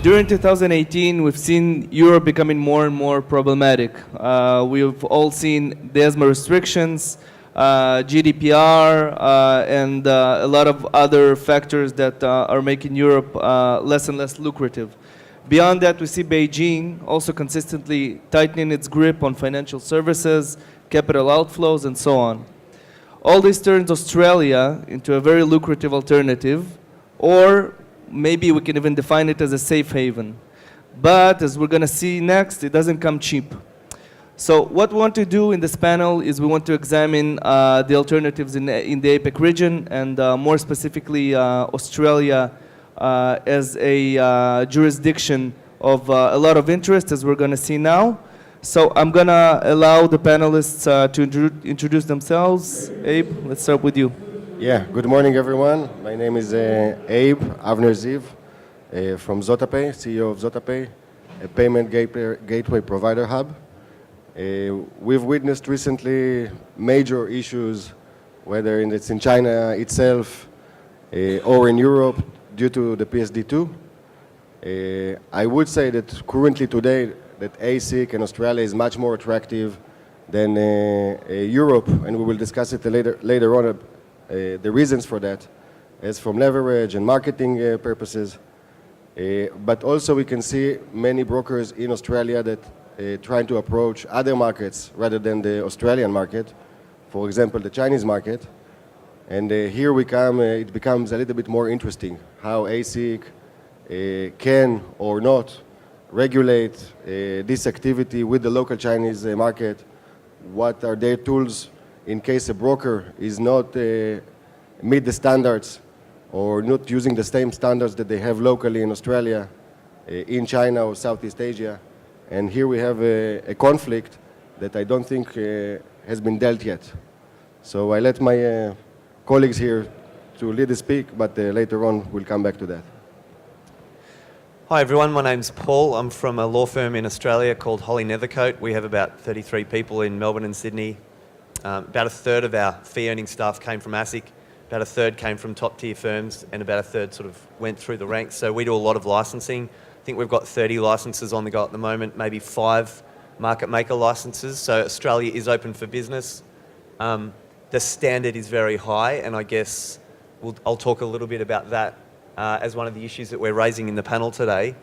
During 2018, we've seen Europe becoming more and more problematic. We've all seen the ESMA restrictions, GDPR, and a lot of other factors that are making Europe less and less lucrative. Beyond that, we see Beijing also consistently tightening its grip on financial services, capital outflows, and so on. All this turns Australia into a very lucrative alternative, or maybe we can even define it as a safe haven. But as we're going to see next, it doesn't come cheap. So what we want to do in this panel is we want to examine the alternatives in the APAC region, and more specifically Australia as a jurisdiction of a lot of interest, as we're going to see now. So I'm going to allow the panelists to introduce themselves. Abe, let's start with you. Yeah, good morning, everyone. My name is Abe Avner Ziv from ZotaPay, CEO of ZotaPay, a payment gateway provider hub. We've witnessed recently major issues, whether it's in China itself or in Europe, due to the PSD2. I would say that currently today, that ASIC and Australia is much more attractive than Europe, and we will discuss it later on, the reasons for that, as from leverage and marketing purposes. But also we can see many brokers in Australia that trying to approach other markets rather than the Australian market, for example, the Chinese market. And here we come, it becomes a little bit more interesting how ASIC can or not regulate this activity with the local Chinese market. What are their tools in case a broker is not meet the standards or not using the same standards that they have locally in Australia, in China or Southeast Asia. And here we have a conflict that I don't think has been dealt yet. So I let my colleagues here to lead the speak, but later on we'll come back to that. Hi everyone, my name's Paul. I'm from a law firm in Australia called Holly Nethercoat. We have about 33 people in Melbourne and Sydney. About a third of our fee-earning staff came from ASIC, about a third came from top-tier firms, and about a third sort of went through the ranks. So we do a lot of licensing. I think we've got 30 licenses on the go at the moment, maybe 5 market maker licenses. So Australia is open for business. The standard is very high, and I guess I'll talk a little bit about that as one of the issues that we're raising in the panel today.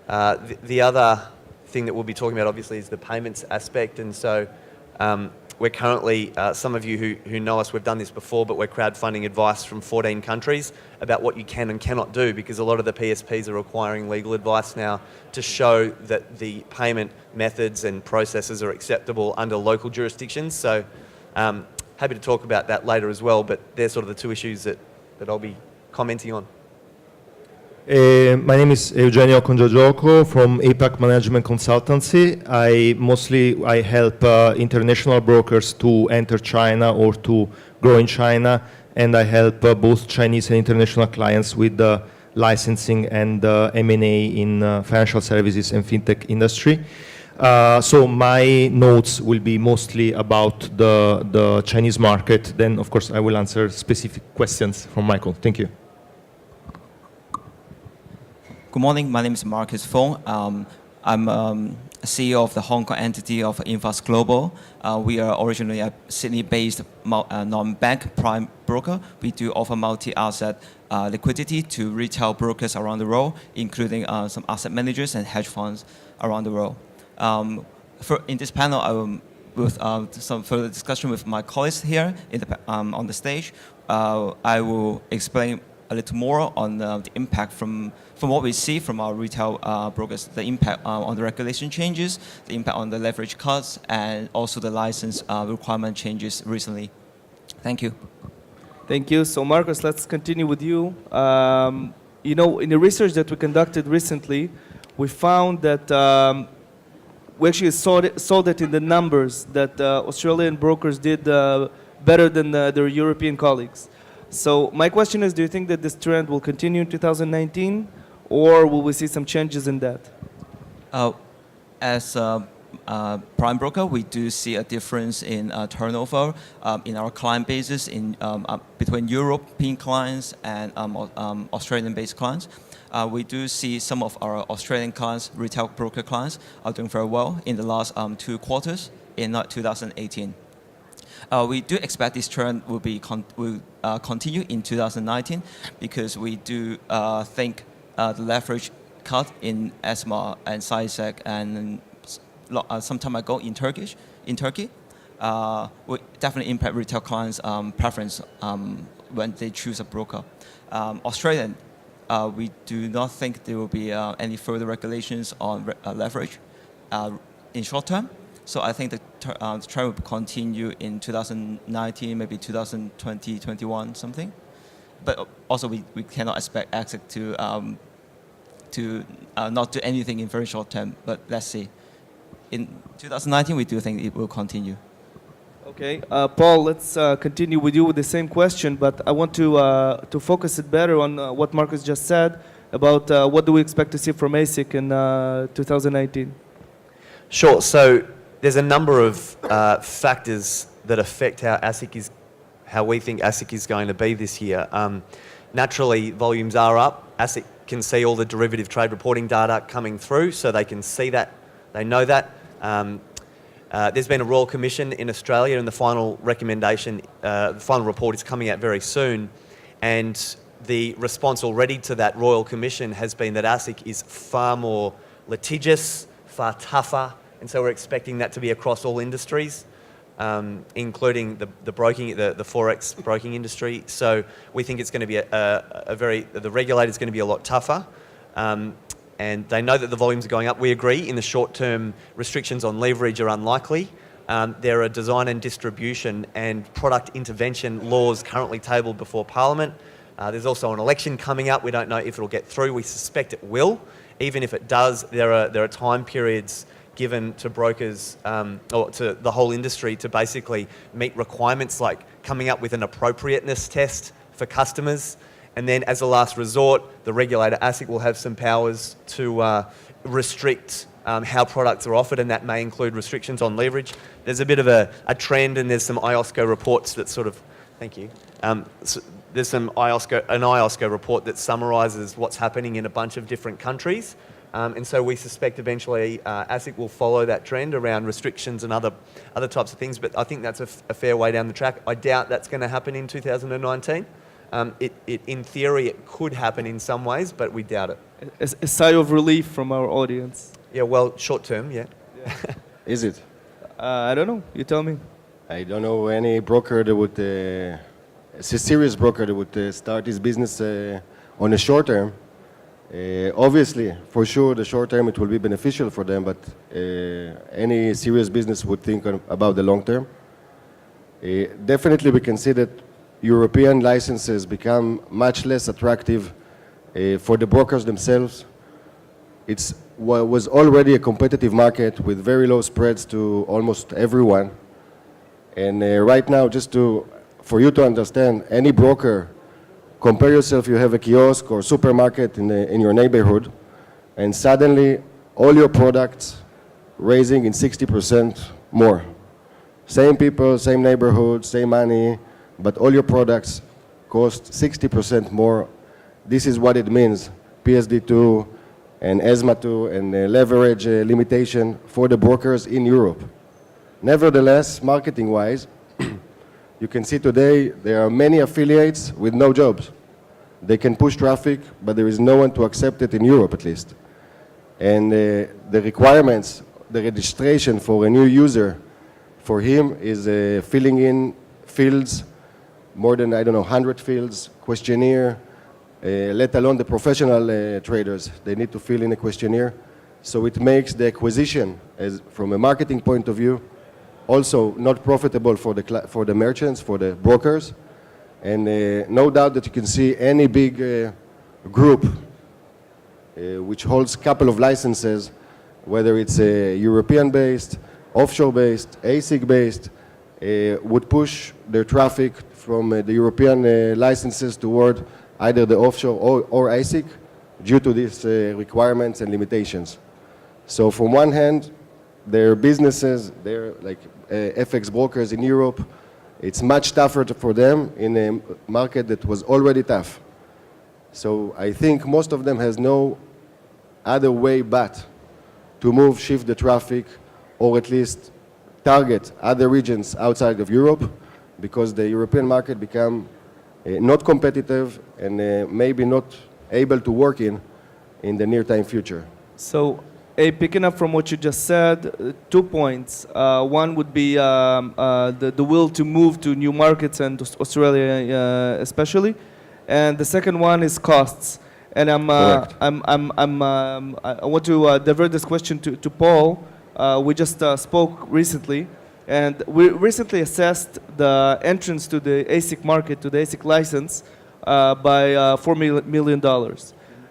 The other thing that we'll be talking about obviously is the payments aspect, and so we're currently, some of you who know us, we've done this before, but we're crowdfunding advice from 14 countries about what you can and cannot do, because a lot of the PSPs are requiring legal advice now to show that the payment methods and processes are acceptable under local jurisdictions. So happy to talk about that later as well, but they're sort of the 2 issues that I'll be commenting on. My name is Eugenio Congiagiuoco from APAC Management Consultancy. I help international brokers to enter China or to grow in China, and I help both Chinese and international clients with the licensing and M&A in financial services and fintech industry. So my notes will be mostly about the Chinese market. Then, of course, I will answer specific questions from Michael. Thank you. Good morning, my name is Marcus Fong. I'm CEO of the Hong Kong entity of Infas Global. We are originally a Sydney-based non-bank prime broker. We do offer multi-asset liquidity to retail brokers around the world, including some asset managers and hedge funds around the world. In this panel, with some further discussion with my colleagues here on the stage, I will explain a little more on the impact from what we see from our retail brokers, the impact on the regulation changes, the impact on the leverage cuts, and also the license requirement changes recently. Thank you. Thank you. So Marcus, let's continue with you. You know, in the research that we conducted recently, we found that we actually saw that in the numbers that Australian brokers did better than their European colleagues. So my question is, do you think that this trend will continue in 2019, or will we see some changes in that? As prime broker, we do see a difference in turnover in our client bases between European clients and Australian-based clients. We do see some of our Australian clients, retail broker clients, are doing very well in the last 2 quarters in 2018. We do expect this trend will continue in 2019 because we do think the leverage cut in ESMA and SAISEC and some time ago in Turkey will definitely impact retail clients' preference when they choose a broker. Australian, we do not think there will be any further regulations on leverage in short term. So I think the trend will continue in 2019, maybe 2020, 21, something. But also we cannot expect ASIC to not do anything in very short term. But let's see. In 2019, we do think it will continue. Okay, Paul, let's continue with you with the same question, but I want to focus it better on what Marcus just said about what do we expect to see from ASIC in 2019. Sure. So there's a number of factors that affect how we think ASIC is going to be this year. Naturally, volumes are up. ASIC can see all the derivative trade reporting data coming through, so they can see that. They know that. There's been a Royal Commission in Australia, and the final recommendation, the final report is coming out very soon. And the response already to that Royal Commission has been that ASIC is far more litigious, far tougher, and so we're expecting that to be across all industries, including the forex broking industry. So we think it's going to be the regulator's going to be a lot tougher. And they know that the volumes are going up. We agree. In the short term, restrictions on leverage are unlikely. There are design and distribution and product intervention laws currently tabled before Parliament. There's also an election coming up. We don't know if it'll get through. We suspect it will. Even if it does, there are time periods given to brokers or to the whole industry to basically meet requirements like coming up with an appropriateness test for customers. And then as a last resort, the regulator, ASIC, will have some powers to restrict how products are offered, and that may include restrictions on leverage. There's a bit of a trend, and there's some IOSCO reports that sort of, thank you. There's an IOSCO report that summarises what's happening in a bunch of different countries. And so we suspect eventually ASIC will follow that trend around restrictions and other types of things, but I think that's a fair way down the track. I doubt that's going to happen in 2019. In theory, it could happen in some ways, but we doubt it. A sigh of relief from our audience. Yeah, well, short term, yeah. Is it? I don't know. You tell me. I don't know any broker that would, a serious broker that would start his business on the short term. Obviously, for sure, the short term it will be beneficial for them, but any serious business would think about the long term. Definitely, we can see that European licenses become much less attractive for the brokers themselves. It was already a competitive market with very low spreads to almost everyone. And right now, for you to understand, any broker, compare yourself, you have a kiosk or supermarket in your neighborhood, and suddenly all your products raising in 60% more. Same people, same neighborhood, same money, but all your products cost 60% more. This is what it means, PSD2 and ESMA2 and leverage limitation for the brokers in Europe. Nevertheless, marketing-wise, you can see today there are many affiliates with no jobs. They can push traffic, but there is no one to accept it in Europe at least. And the requirements, the registration for a new user, for him is filling in fields, more than, 100 fields, questionnaire, let alone the professional traders. They need to fill in a questionnaire. So it makes the acquisition, from a marketing point of view, also not profitable for the merchants, for the brokers. And no doubt that you can see any big group which holds a couple of licenses, whether it's European-based, offshore-based, ASIC-based, would push their traffic from the European licenses toward either the offshore or ASIC due to these requirements and limitations. So from one hand, their businesses, their like FX brokers in Europe, it's much tougher for them in a market that was already tough. So I think most of them has no other way but to move, shift the traffic, or at least target other regions outside of Europe, because the European market become not competitive and maybe not able to work in the near-time future. So, picking up from what you just said, 2 points. One would be the will to move to new markets and Australia especially, and the second one is costs. And I want to divert this question to Paul. We just spoke recently, and we recently assessed the entrance to the ASIC market, to the ASIC license, by $4 million.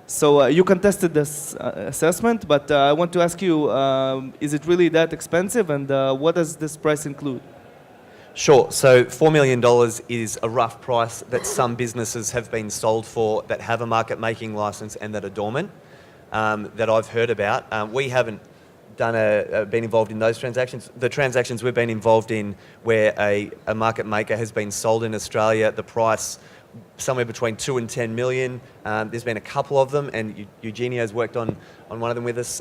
So you contested this assessment, but I want to ask you, is it really that expensive, and what does this price include? Sure. So $4 million is a rough price that some businesses have been sold for that have a market-making license and that are dormant, that I've heard about. We haven't been involved in those transactions. The transactions we've been involved in where a market maker has been sold in Australia, the price somewhere between 2 and 10 million. There's been a couple of them, and Eugenio's worked on one of them with us.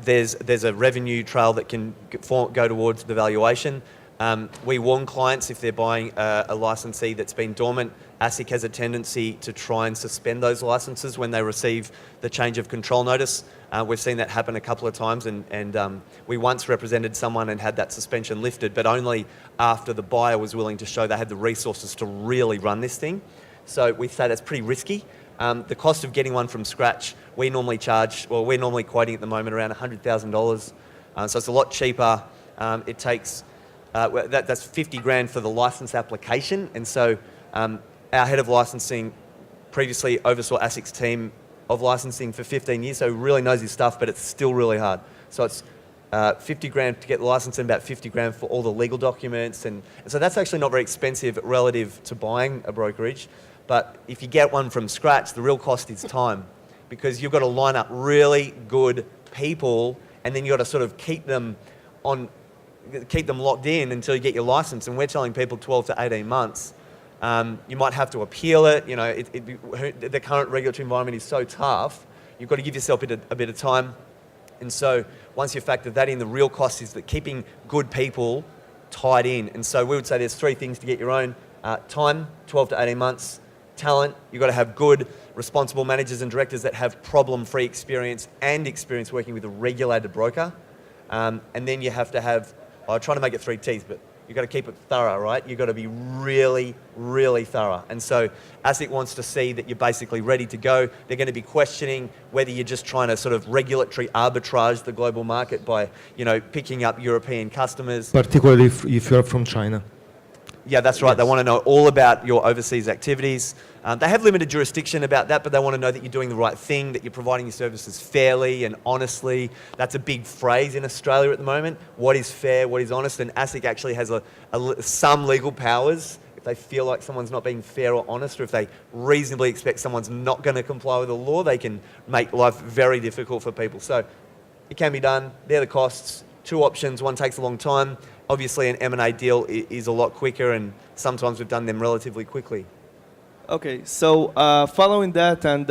There's a revenue trail that can go towards the valuation. We warn clients if they're buying a licensee that's been dormant. ASIC has a tendency to try and suspend those licenses when they receive the change of control notice. We've seen that happen a couple of times, and we once represented someone and had that suspension lifted, but only after the buyer was willing to show they had the resources to really run this thing. So we say that's pretty risky. The cost of getting one from scratch, we're normally quoting at the moment around $100,000. So it's a lot cheaper. It takes that's 50 grand for the license application, and so our head of licensing previously oversaw ASIC's team of licensing for 15 years, so he really knows his stuff, but it's still really hard. So it's 50 grand to get the license and about 50 grand for all the legal documents, and so that's actually not very expensive relative to buying a brokerage. But if you get one from scratch, the real cost is time, because you've got to line up really good people, and then you've got to sort of keep them locked in until you get your license, and we're telling people 12 to 18 months. You might have to appeal it. You know, the current regulatory environment is so tough. You've got to give yourself a bit of time. And so once you factor that in, the real cost is that keeping good people tied in. And so we would say there's 3 things to get your own. Time, 12 to 18 months. Talent, you've got to have good, responsible managers and directors that have problem-free experience and experience working with a regulated broker. And then you have to have, I try to make it 3 T's, but you've got to keep it thorough, right? You've got to be really, really thorough. And so ASIC wants to see that you're basically ready to go. They're going to be questioning whether you're just trying to sort of regulatory arbitrage the global market by, picking up European customers. Particularly if you're from China. Yeah, that's right. Yes. They want to know all about your overseas activities. They have limited jurisdiction about that, but they want to know that you're doing the right thing, that you're providing your services fairly and honestly. That's a big phrase in Australia at the moment. What is fair? What is honest? And ASIC actually has some legal powers. If they feel like someone's not being fair or honest, or if they reasonably expect someone's not going to comply with the law, they can make life very difficult for people. So it can be done. They're the costs. 2 options. One takes a long time. Obviously, an M&A deal is a lot quicker, and sometimes we've done them relatively quickly. Okay, so following that and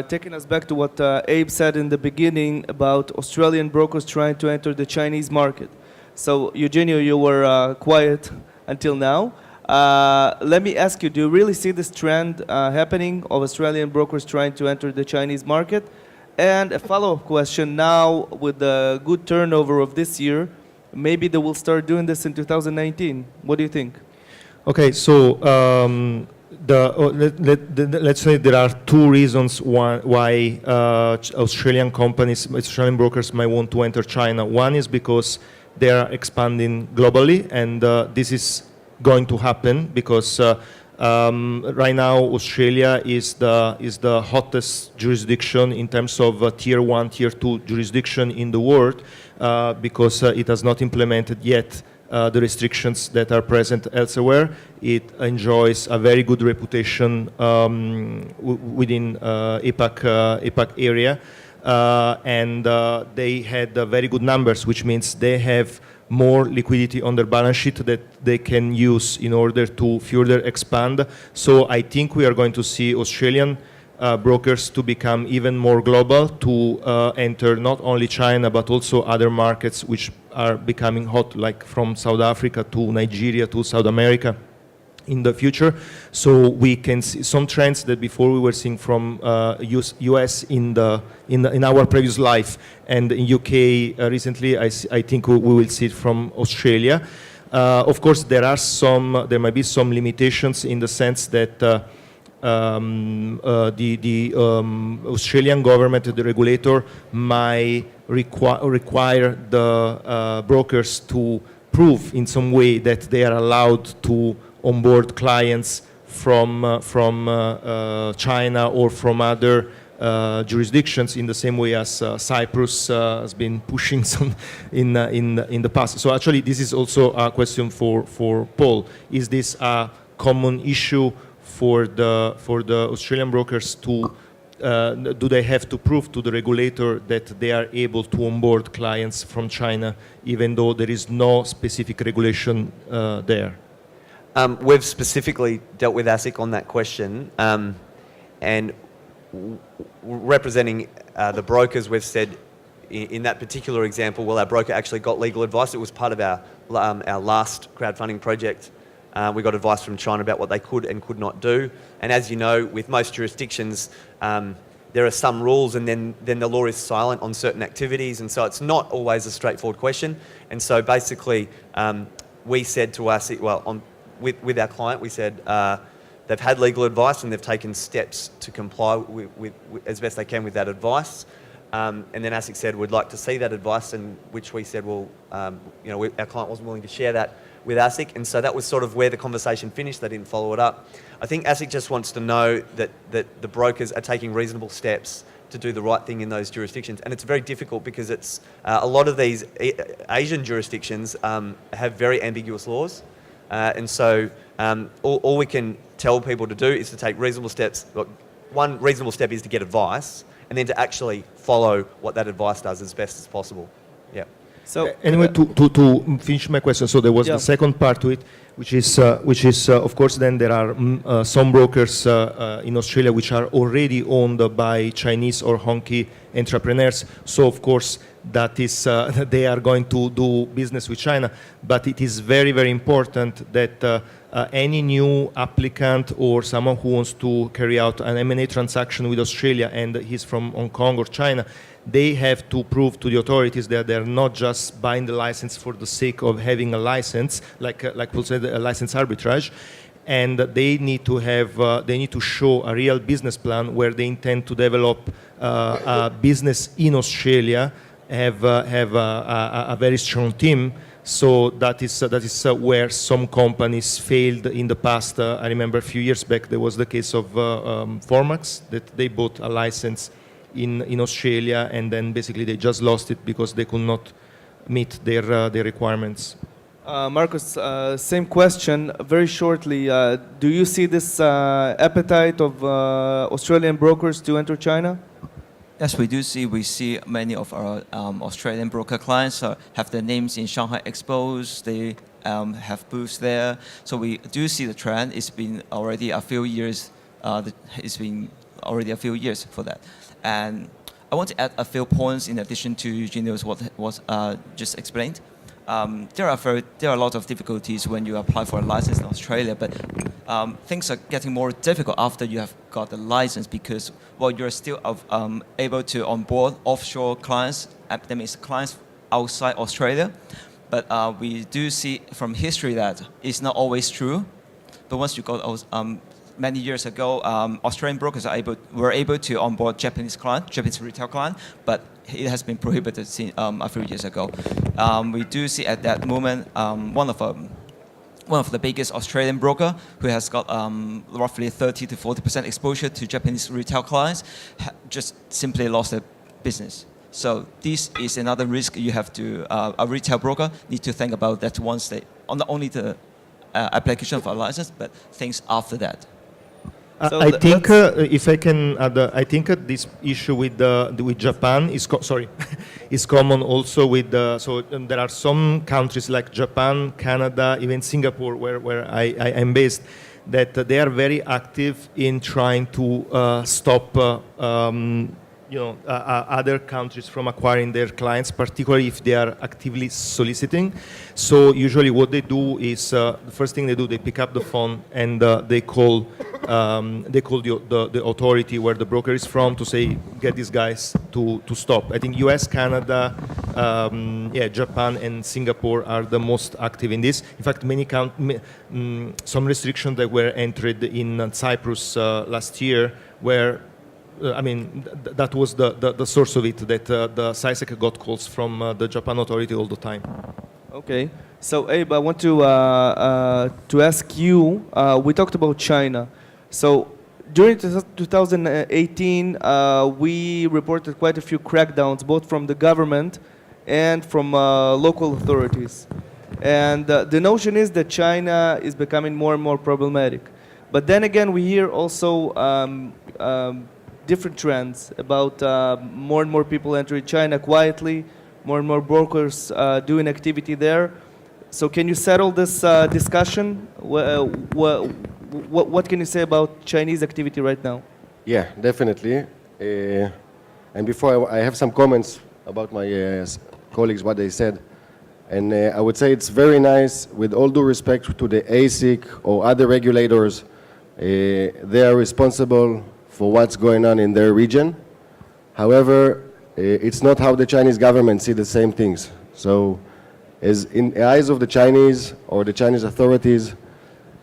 taking us back to what Abe said in the beginning about Australian brokers trying to enter the Chinese market. So, Eugenio, you were quiet until now. Let me ask you, do you really see this trend happening of Australian brokers trying to enter the Chinese market? And a follow-up question now, with the good turnover of this year, maybe they will start doing this in 2019. What do you think? Okay, so let's say there are 2 reasons why Australian companies, Australian brokers might want to enter China. One is because they are expanding globally, and this is going to happen because right now Australia is the hottest jurisdiction in terms of tier 1, tier 2 jurisdiction in the world because it has not implemented yet the restrictions that are present elsewhere. It enjoys a very good reputation within APAC area. and they had very good numbers, which means they have more liquidity on their balance sheet that they can use in order to further expand. So I think we are going to see Australian brokers to become even more global, to enter not only China but also other markets which are becoming hot, like from South Africa to Nigeria to South America in the future. So we can see some trends that before we were seeing from US in our previous life, and in UK recently. I think we will see it from Australia. Of course, there might be some limitations in the sense that the Australian government, the regulator, might require the brokers to prove in some way that they are allowed to onboard clients from China or from other jurisdictions, in the same way as Cyprus has been pushing some in the past. So actually, this is also a question for Paul. Is this a common issue for the Australian brokers to do they have to prove to the regulator that they are able to onboard clients from China, even though there is no specific regulation there? We've specifically dealt with ASIC on that question, and representing the brokers, we've said in that particular example, well, our broker actually got legal advice. It was part of our last crowdfunding project. We got advice from China about what they could and could not do. And as you know, with most jurisdictions, there are some rules, and then the law is silent on certain activities, and so it's not always a straightforward question. And so basically, we said to us, with our client, we said they've had legal advice and they've taken steps to comply with as best they can with that advice. And then ASIC said, we'd like to see that advice, and which we said, well, our client wasn't willing to share that with ASIC, and so that was sort of where the conversation finished. They didn't follow it up. I think ASIC just wants to know that the brokers are taking reasonable steps to do the right thing in those jurisdictions, and it's very difficult because it's a lot of these Asian jurisdictions have very ambiguous laws. And so all we can tell people to do is to take reasonable steps. Look, one reasonable step is to get advice, and then to actually follow what that advice does as best as possible. Yeah. So anyway, to finish my question, so there was the second part to it, which is of course then there are some brokers in Australia which are already owned by Chinese or Hongkong entrepreneurs. So of course that is they are going to do business with China, but it is very, very important that any new applicant or someone who wants to carry out an M&A transaction with Australia and he's from Hong Kong or China, they have to prove to the authorities that they're not just buying the license for the sake of having a license, like we'll say, a license arbitrage, and they need to show a real business plan where they intend to develop a business in Australia, have a very strong team. So that is where some companies failed in the past. I remember a few years back there was the case of Formax, that they bought a license in Australia, and then basically they just lost it because they could not meet their requirements. Marcus, same question. Very shortly, do you see this appetite of Australian brokers to enter China? Yes, we do see. We see many of our Australian broker clients have their names in Shanghai Expos. They have booths there. So we do see the trend. It's been already a few years. For that. And I want to add a few points in addition to Eugenio's what was just explained. There are a lot of difficulties when you apply for a license in Australia, but things are getting more difficult after you have got the license, because you're still able to onboard offshore clients, that means clients outside Australia. But we do see from history that it's not always true. But once you got many years ago, Australian brokers were able to onboard Japanese retail client, but it has been prohibited since a few years ago. We do see at that moment one of the biggest Australian broker who has got roughly 30 to 40% exposure to Japanese retail clients just simply lost their business. So this is another risk you have to, a retail broker need to think about that once they, not only the application for a license, but things after that. So I think, let's- if I can add, I think this issue with Japan is sorry, is common also with there are some countries like Japan, Canada, even Singapore, where I am based, that they are very active in trying to stop other countries from acquiring their clients, particularly if they are actively soliciting. So usually what they do is, the first thing they do, they pick up the phone and they call the authority where the broker is from to say, get these guys to stop. I think US, Canada, Japan and Singapore are the most active in this. In fact, some restrictions that were entered in Cyprus last year were that was the source of it, that the SISEC got calls from the Japan authority all the time. Okay. So Abe, I want to ask you, we talked about China. So during 2018, we reported quite a few crackdowns, both from the government and from local authorities. And the notion is that China is becoming more and more problematic. But then again, we hear also different trends about more and more people entering China quietly, more and more brokers doing activity there. So can you settle this discussion? What can you say about Chinese activity right now? Yeah, definitely. And before I have some comments about my colleagues, what they said. And I would say it's very nice, with all due respect to the ASIC or other regulators, they are responsible for what's going on in their region. However, it's not how the Chinese government see the same things. So, as in the eyes of the Chinese or the Chinese authorities,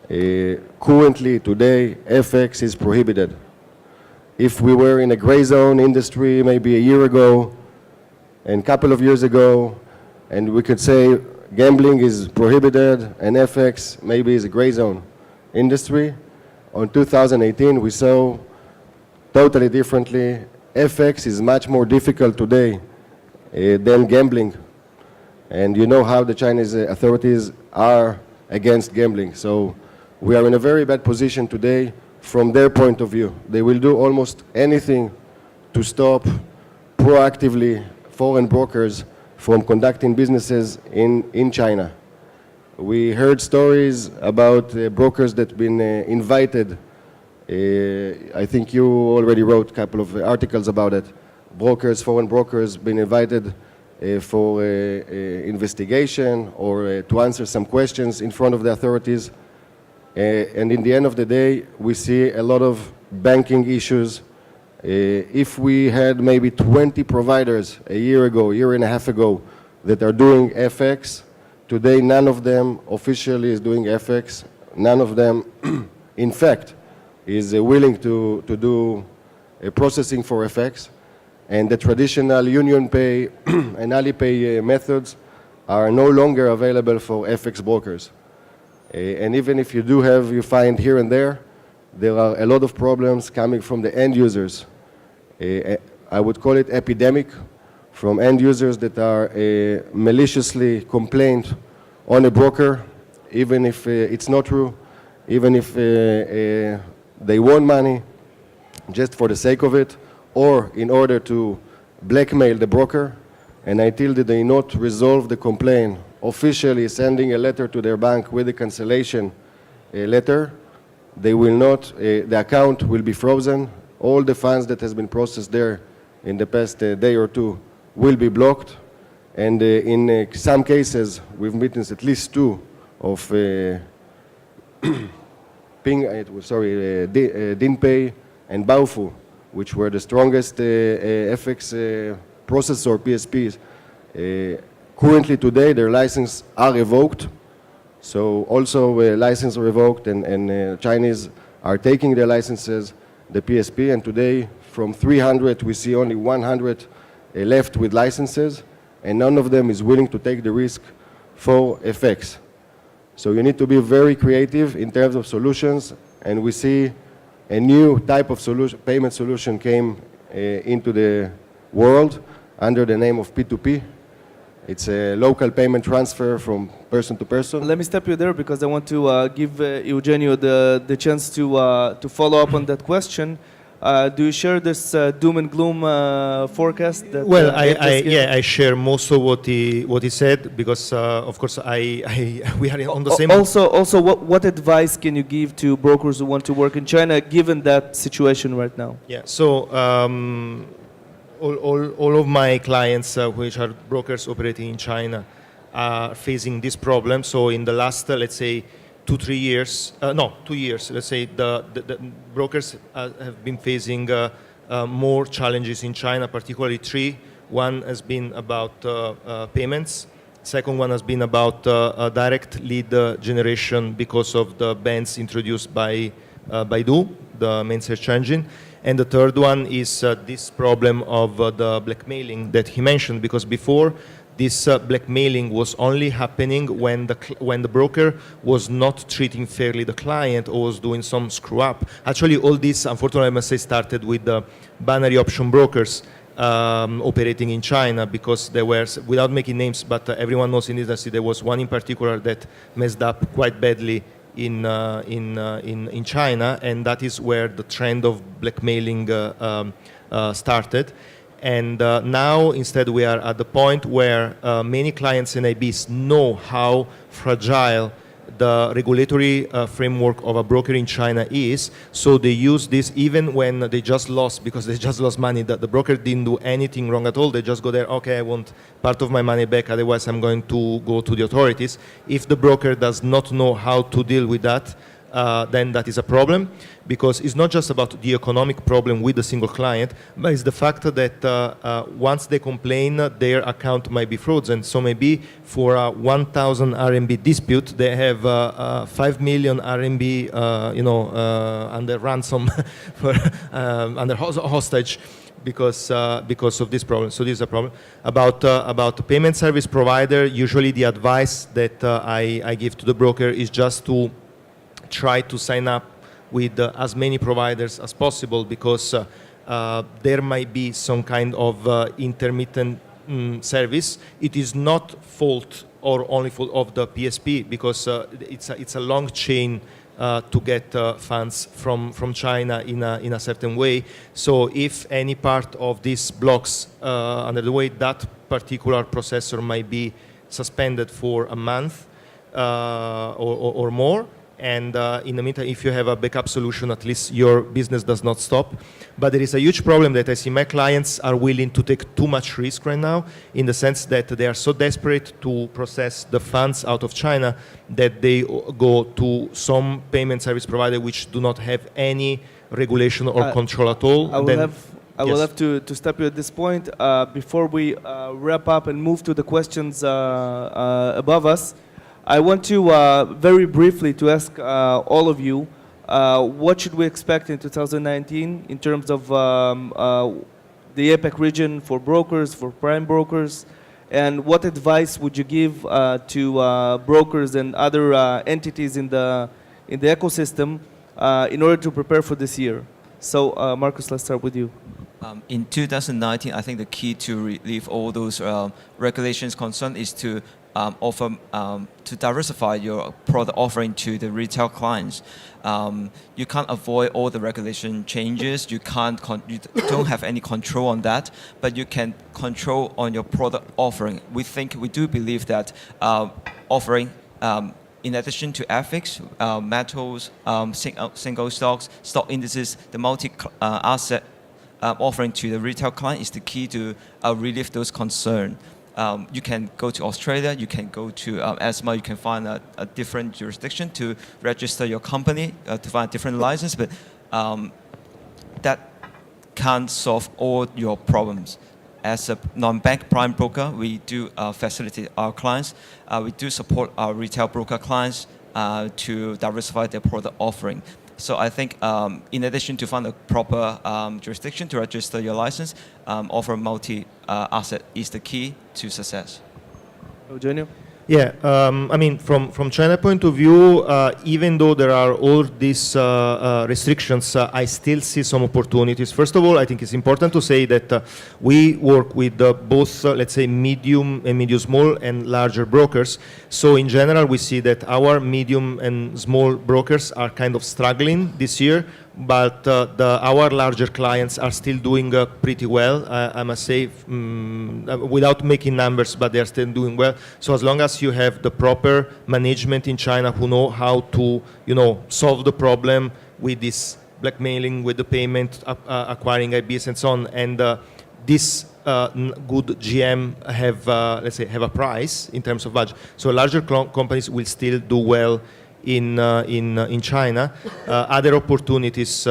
currently, today, FX is prohibited. If we were in a gray zone industry maybe a year ago and a couple of years ago, and we could say gambling is prohibited and FX maybe is a gray zone industry, on 2018 we saw totally differently. FX is much more difficult today than gambling. And you know how the Chinese authorities are against gambling. So we are in a very bad position today from their point of view. They will do almost anything to stop proactively foreign brokers from conducting businesses in China. We heard stories about brokers that have been invited. I think you already wrote a couple of articles about it. Foreign brokers, been invited for investigation or to answer some questions in front of the authorities. And in the end of the day, we see a lot of banking issues. If we had maybe 20 providers a year and a half ago, that are doing FX, today none of them officially is doing FX. None of them, in fact, is willing to do processing for FX. And the traditional Union Pay and Alipay methods are no longer available for FX brokers. And even if you do have, you find here and there are a lot of problems coming from the end users. I would call it epidemic, from end users that are maliciously complained on a broker, even if it's not true, even if they want money just for the sake of it, or in order to blackmail the broker, and until they not resolve the complaint, officially sending a letter to their bank with a cancellation letter, they will not, the account will be frozen. All the funds that has been processed there in the past day or two will be blocked. And in some cases, we've witnessed at least two of DinPay and Baofu, which were the strongest FX processor PSPs. Currently today, their licenses are revoked. So also license revoked, and Chinese are taking their licenses, the PSP, and today from 300 we see only 100 left with licenses, and none of them is willing to take the risk for FX. So you need to be very creative in terms of solutions, and we see a new type of solution, payment solution came into the world under the name of P2P. It's a local payment transfer from person to person. Let me stop you there because I want to give Eugenio the chance to follow up on that question. Do you share this doom and gloom forecast? That, Well, APAC gave? I share most of what he said because, of course, we are on the same. Also, what advice can you give to brokers who want to work in China, given that situation right now? Yeah. So all of my clients, which are brokers operating in China, are facing this problem. So in the last, let's say, 2 years, let's say the brokers have been facing more challenges in China, particularly 3. One has been about payments. Second one has been about direct lead generation because of the bans introduced by Baidu, the main search engine. And the third one is this problem of the blackmailing that he mentioned, because before this blackmailing was only happening when the broker was not treating fairly the client or was doing some screw up. Actually, all this, unfortunately, I must say, started with the binary option brokers operating in China, because there were, without making names, but everyone knows in the industry, there was one in particular that messed up quite badly in China, and that is where the trend of blackmailing started. And now, instead, we are at the point where many clients and IBs know how fragile the regulatory framework of a broker in China is, so they use this even when they just lost, because they just lost money, that the broker didn't do anything wrong at all. They just go there, okay, I want part of my money back, otherwise I'm going to go to the authorities. If the broker does not know how to deal with that, then that is a problem, because it's not just about the economic problem with the single client, but it's the fact that once they complain, their account might be frozen. So maybe for a 1,000 RMB dispute, they have 5 million RMB, under ransom, for, under hostage, because of this problem. So this is a problem. About the payment service provider, usually the advice that I give to the broker is just to try to sign up with as many providers as possible, because there might be some kind of intermittent service. It is not fault or only fault of the PSP, because it's a long chain to get funds from China in a certain way. So if any part of this blocks under the way, that particular processor might be suspended for a month or more. And in the meantime, if you have a backup solution, at least your business does not stop. But there is a huge problem that I see my clients are willing to take too much risk right now, in the sense that they are so desperate to process the funds out of China that they go to some payment service provider which do not have any regulation or control at all. I will have to stop you at this point. Before we wrap up and move to the questions above us, I want to very briefly to ask all of you, what should we expect in 2019 in terms of the APAC region for brokers, for prime brokers, and what advice would you give to brokers and other entities in the ecosystem in order to prepare for this year? So, Marcus, let's start with you. In 2019, I think the key to relieve all those regulations concern is to offer to diversify your product offering to the retail clients. You can't avoid all the regulation changes. You don't have any control on that, but you can control on your product offering. We do believe that offering, in addition to FX, metals, single stocks, stock indices, the multi-asset offering to the retail client is the key to relieve those concerns. You can go to Australia, you can go to ESMA, you can find a different jurisdiction to register your company, to find a different license, but that can't solve all your problems. As a non-bank prime broker, we do facilitate our clients. We do support our retail broker clients to diversify their product offering. So I think in addition to find a proper jurisdiction to register your license, offer multi-asset is the key to success. Eugenio? Yeah, I mean, from China point of view, even though there are all these restrictions, I still see some opportunities. First of all, I think it's important to say that we work with both, let's say, medium small and larger brokers. So in general, we see that our medium and small brokers are kind of struggling this year, but our larger clients are still doing pretty well, I must say, without making numbers, but they're still doing well. So as long as you have the proper management in China who know how to, solve the problem with this blackmailing, with the payment, acquiring IBs and so on, and this good GM have, let's say, have a price in terms of budget. So larger companies will still do well in China. Other opportunities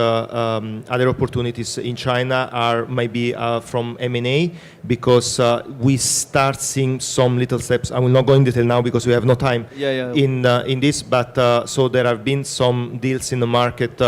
in China are maybe from M&A, because we start seeing some little steps. I will not go in detail now because we have no time in this, but so there have been some deals in the market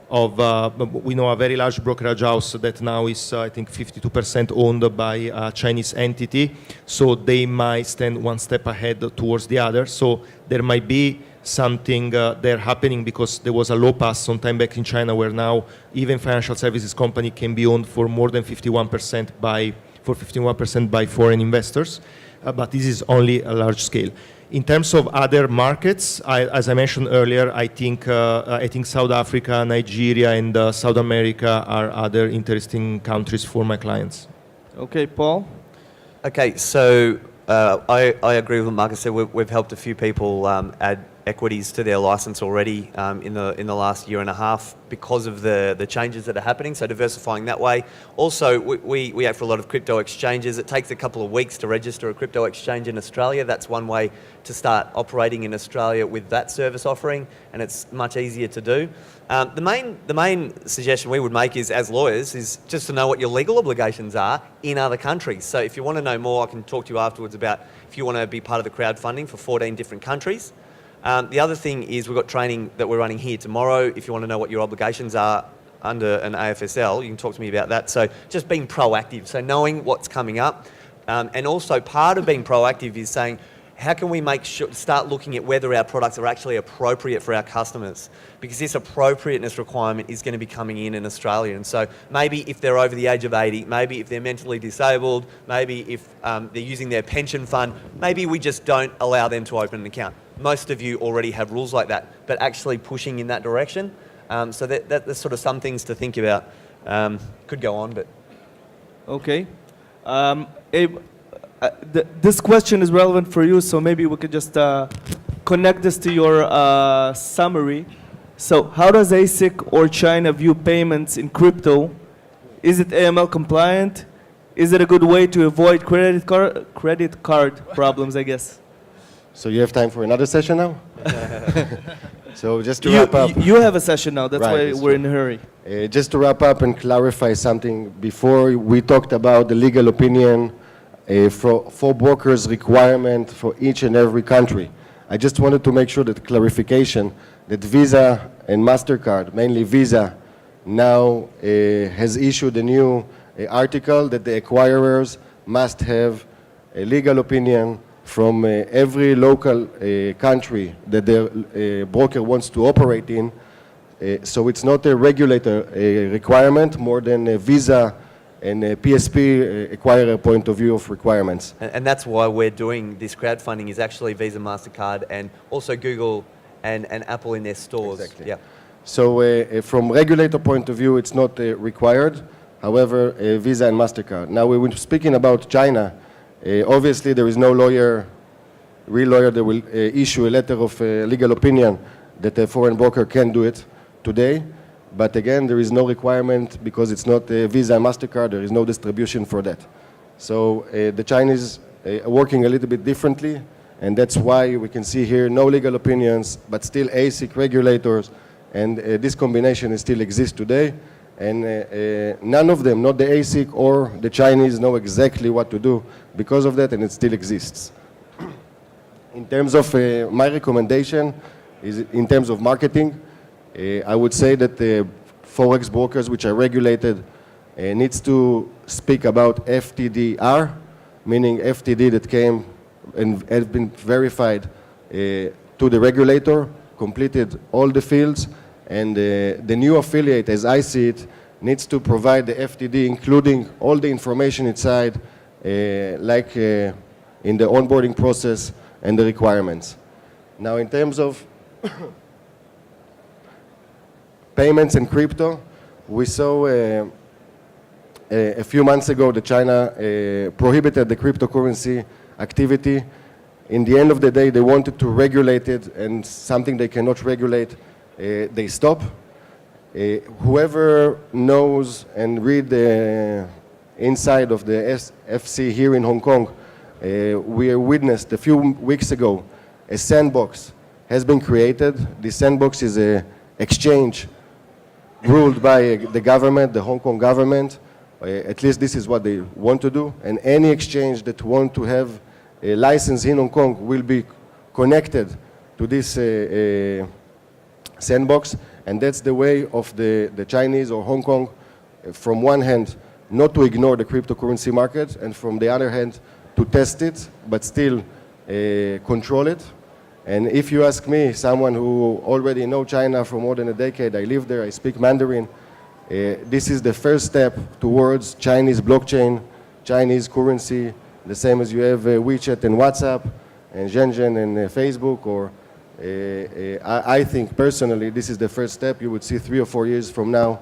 we know a very large brokerage house that now is, I think, 52% owned by a Chinese entity. So they might stand one step ahead towards the other. So there might be something there happening, because there was a law passed some time back in China where now even financial services company can be owned for more than 51% by foreign investors. But this is only a large scale. In terms of other markets, as I mentioned earlier, I think South Africa, Nigeria, and South America are other interesting countries for my clients. Okay, Paul? Okay, so I agree with what Marcus said. We've helped a few people add equities to their license already in the last year and a half because of the changes that are happening, so diversifying that way. Also, we act for a lot of crypto exchanges. It takes a couple of weeks to register a crypto exchange in Australia. That's one way to start operating in Australia with that service offering, and it's much easier to do. The main suggestion we would make is, as lawyers, is just to know what your legal obligations are in other countries. So if you want to know more, I can talk to you afterwards about if you want to be part of the crowdfunding for 14 different countries. The other thing is we've got training that we're running here tomorrow. If you want to know what your obligations are under an AFSL, you can talk to me about that. So just being proactive, so knowing what's coming up. And also part of being proactive is saying, how can we start looking at whether our products are actually appropriate for our customers? Because this appropriateness requirement is going to be coming in Australia. And so maybe if they're over the age of 80, maybe if they're mentally disabled, maybe if they're using their pension fund, maybe we just don't allow them to open an account. Most of you already have rules like that, but actually pushing in that direction. So that's sort of some things to think about. Could go on, but... Okay. Abe, this question is relevant for you, so maybe we could just connect this to your summary. So how does ASIC or China view payments in crypto? Is it AML compliant? Is it a good way to avoid credit card problems, I guess? So you have time for another session now? So just to wrap up. You have a session now, that's why we're in a hurry. Just to wrap up and clarify something, before we talked about the legal opinion for brokers requirement for each and every country. I just wanted to make sure that clarification that Visa and MasterCard, mainly Visa, now has issued a new article that the acquirers must have a legal opinion from every local country that their broker wants to operate in. So it's not a regulator requirement more than a Visa and a PSP acquirer point of view of requirements. And that's why we're doing this crowdfunding, is actually Visa, MasterCard, and also Google and Apple in their stores. Exactly. Yeah. So from regulator point of view, it's not required. However, Visa and MasterCard. Now, we were speaking about China. Obviously, there is no real lawyer that will issue a letter of legal opinion that a foreign broker can do it today. But again, there is no requirement because it's not Visa and MasterCard. There is no distribution for that. So the Chinese are working a little bit differently, and that's why we can see here no legal opinions, but still ASIC regulators, and this combination still exists today. And none of them, not the ASIC or the Chinese, know exactly what to do because of that, and it still exists. In terms of my recommendation, is in terms of marketing, I would say that the Forex brokers which are regulated needs to speak about FTDR, meaning FTD that came and have been verified to the regulator, completed all the fields, and the new affiliate, as I see it, needs to provide the FTD, including all the information inside, like in the onboarding process and the requirements. Now, in terms of payments and crypto, we saw a few months ago that China prohibited the cryptocurrency activity. In the end of the day, they wanted to regulate it, and something they cannot regulate, they stop. Whoever knows and read the inside of the FC here in Hong Kong, we witnessed a few weeks ago a sandbox has been created. This sandbox is an exchange ruled by the government, the Hong Kong government. At least this is what they want to do. And any exchange that want to have a license in Hong Kong will be connected to this sandbox. And that's the way of the Chinese or Hong Kong, from one hand, not to ignore the cryptocurrency market, and from the other hand, to test it, but still control it. And if you ask me, someone who already know China for more than a decade, I live there, I speak Mandarin, this is the first step towards Chinese blockchain, Chinese currency, the same as you have WeChat and WhatsApp, and Shenzhen and Facebook, or I think personally this is the first step. You would see 3 or 4 years from now,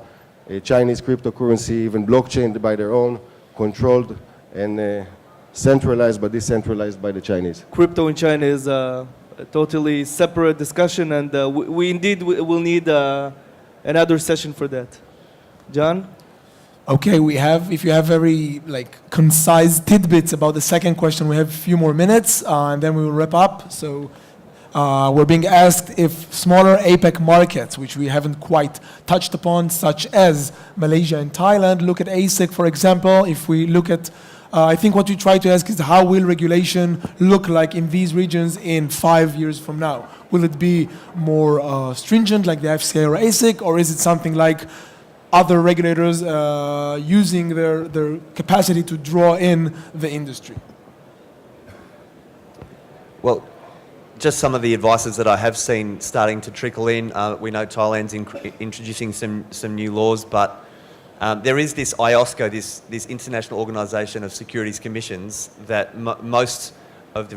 Chinese cryptocurrency, even blockchain by their own, controlled and centralized but decentralized by the Chinese. Crypto in China is a totally separate discussion, and we indeed will need another session for that. John? Okay, if you have very concise tidbits about the second question, we have a few more minutes, and then we will wrap up. So we're being asked if smaller APAC markets, which we haven't quite touched upon, such as Malaysia and Thailand, look at ASIC, for example. If we look at, I think what we try to ask is how will regulation look like in these regions in 5 years from now? Will it be more stringent like the FCA or ASIC, or is it something like other regulators using their capacity to draw in the industry? Well, just some of the advices that I have seen starting to trickle in. We know Thailand's introducing some new laws, but there is this IOSCO, this international organisation of securities commissions, that most of the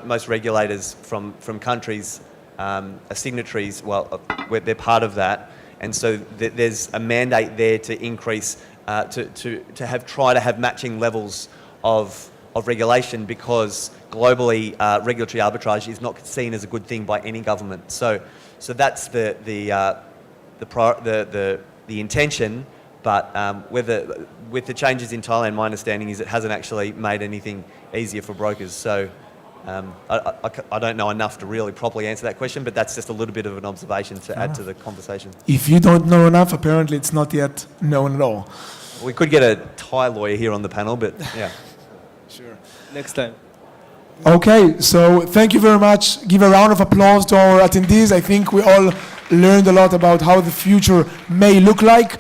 most regulators from countries are signatories. Well, they're part of that, and so there's a mandate there to increase, try to have matching levels of regulation, because globally regulatory arbitrage is not seen as a good thing by any government. So that's the intention. But with the changes in Thailand, my understanding is it hasn't actually made anything easier for brokers. So I don't know enough to really properly answer that question, but that's just a little bit of an observation to add to the conversation. If you don't know enough, apparently it's not yet known at all. We could get a Thai lawyer here on the panel, but yeah. Sure. Next time. Okay, so thank you very much. Give a round of applause to our attendees. I think we all learned a lot about how the future may look like.